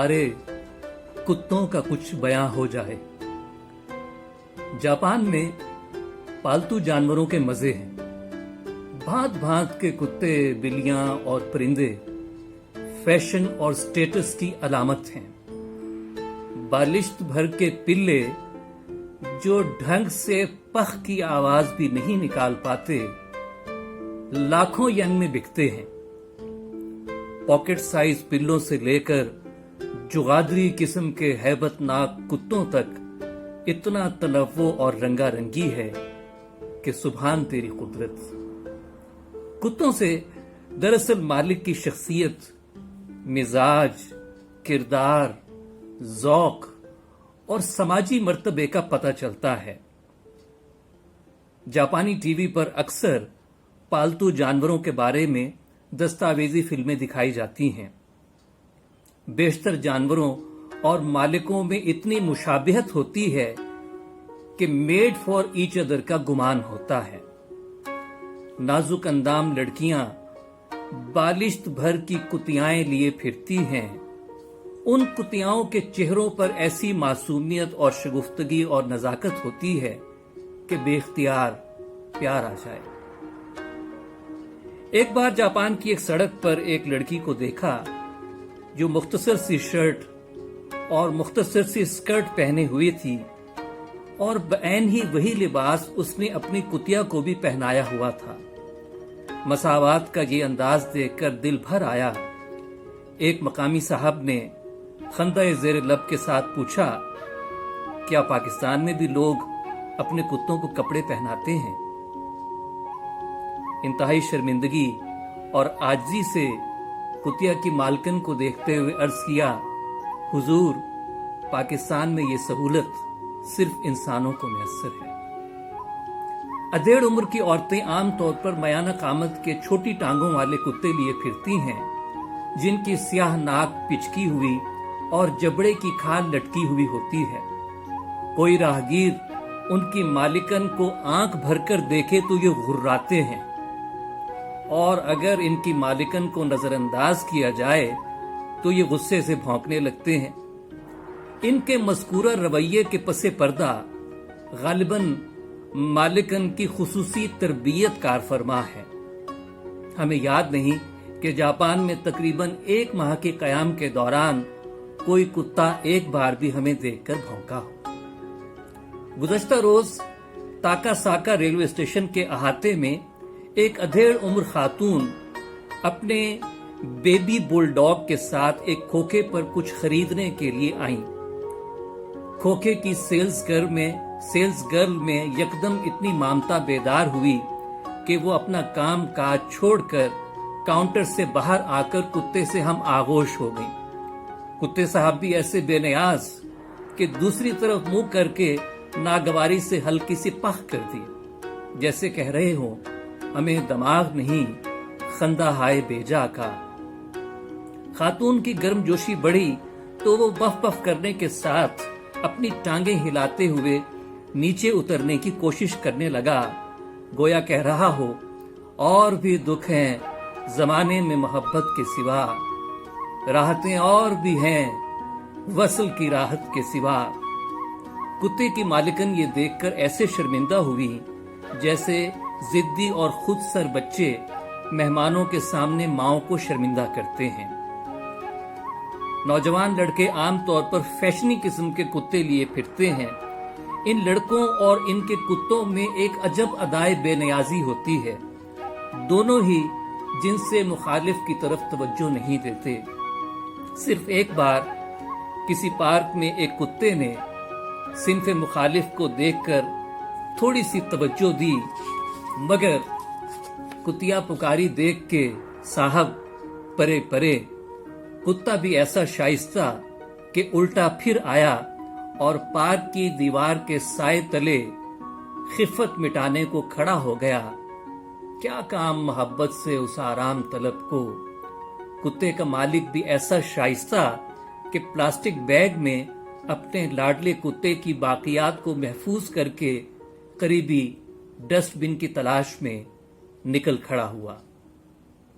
बारे कुत्तों का कुछ बयां हो जाए। जापान में पालतू जानवरों के मजे हैं। भांत भांत के कुत्ते, बिल्लियां और परिंदे फैशन और स्टेटस की अलामत हैं। बालिश्त भर के पिल्ले जो ढंग से पख की आवाज भी नहीं निकाल पाते, लाखों येन में बिकते हैं। पॉकेट साइज पिल्लों से लेकर जुगादरी किस्म के हैबतनाक कुत्तों तक इतना तनव्वो और रंगारंगी है कि सुभान तेरी कुदरत। कुत्तों से दरअसल मालिक की शख्सियत, मिजाज, किरदार, ज़ौक और समाजी मर्तबे का पता चलता है। जापानी टीवी पर अक्सर पालतू जानवरों के बारे में दस्तावेजी फिल्में दिखाई जाती हैं। बेशतर जानवरों और मालिकों में इतनी मुशाबिहत होती है कि मेड फॉर ईच अदर का गुमान होता है। नाजुक अंदाम लड़कियां बालिश्त भर की कुतियाएं लिए फिरती हैं। उन कुतियाओं के चेहरों पर ऐसी मासूमियत और शगुफ्तगी और नजाकत होती है कि बेख्तियार प्यार आ जाए। एक बार जापान की एक सड़क पर एक लड़की को देखा जो मुख्तसर सी शर्ट और मुख्तसर सी स्कर्ट पहने हुई थी और बऐन ही वही लिबास उसने अपनी कुतिया को भी पहनाया हुआ था। मसावात का ये अंदाज देखकर दिल भर आया। एक मकामी साहब ने खंदा ज़ेर लब के साथ पूछा, क्या पाकिस्तान में भी लोग अपने कुत्तों को कपड़े पहनाते हैं? इंतहाई शर्मिंदगी और आजिज़ी से कुतिया की मालकन को देखते हुए अर्ज किया, हुजूर, पाकिस्तान में ये सहूलत सिर्फ इंसानों को मैसर है। अधेड़ उम्र की औरतें आमतौर पर मयाना कामत के छोटी टांगों वाले कुत्ते लिए फिरती हैं, जिनकी स्याह नाक पिचकी हुई और जबड़े की खाल लटकी हुई होती है। कोई राहगीर उनकी मालिकन को आंख भरकर देखे तो ये घुर्राते हैं, और अगर इनकी मालिकन को नजरअंदाज किया जाए तो ये गुस्से से भौंकने लगते हैं। इनके मज़कूरा रवैये के पसे पर्दा गालिबन मालिकन की खुसूसी तरबियत कार फरमा है। हमें याद नहीं कि जापान में तकरीबन 1 माह के कयाम के दौरान कोई कुत्ता एक बार भी हमें देखकर भौंका हो। गुज़श्ता रोज ताकासाका रेलवे स्टेशन के अहाते में एक अधेड़ उम्र खातून अपने बेबी बुलडॉग के साथ एक खोखे पर कुछ खरीदने के लिए आईं। खोखे की सेल्स गर्ल में यकदम इतनी ममता बेदार हुई कि वो अपना काम काज छोड़कर काउंटर से बाहर आकर कुत्ते से हम आगोश हो गई। कुत्ते साहब भी ऐसे बेनियाज कि दूसरी तरफ मुंह करके नागवारी से हल्की सी पख कर दी, जैसे कह रहे हो, हमें दिमाग नहीं, खंदा हाय बेजा का। खातून की गर्मजोशी बढ़ी तो वो बफ बफ करने के साथ अपनी टांगें हिलाते हुए नीचे उतरने की कोशिश करने लगा, गोया कह रहा हो, और भी दुख हैं जमाने में मोहब्बत के सिवा, राहतें और भी हैं वसल की राहत के सिवा। कुत्ते की मालिकन ये देखकर ऐसे शर्मिंदा हुई जैसे जिद्दी और खुद सर बच्चे मेहमानों के सामने माओ को शर्मिंदा करते हैं। नौजवान लड़के आमतौर पर फैशनी किस्म के कुत्ते लिए फिरते हैं। इन लड़कों और इनके कुत्तों में एक अजब अदाए बेनियाजी होती है। दोनों ही जिनसे मुखालिफ की तरफ तवज्जो नहीं देते। सिर्फ एक बार किसी पार्क में एक कुत्ते ने सिन्फ मुखालिफ को देखकर थोड़ी सी तवज्जो दी, मगर कुतिया पुकारी देख के साहब परे परे। कुत्ता भी ऐसा शाइस्ता कि उल्टा फिर आया और पार्क की दीवार के साए तले खिफत मिटाने को खड़ा हो गया। क्या काम मोहब्बत से उस आराम तलब को। कुत्ते का मालिक भी ऐसा शाइस्ता कि प्लास्टिक बैग में अपने लाडले कुत्ते की बाकियात को महफूज करके करीबी डस्टबिन की तलाश में निकल खड़ा हुआ।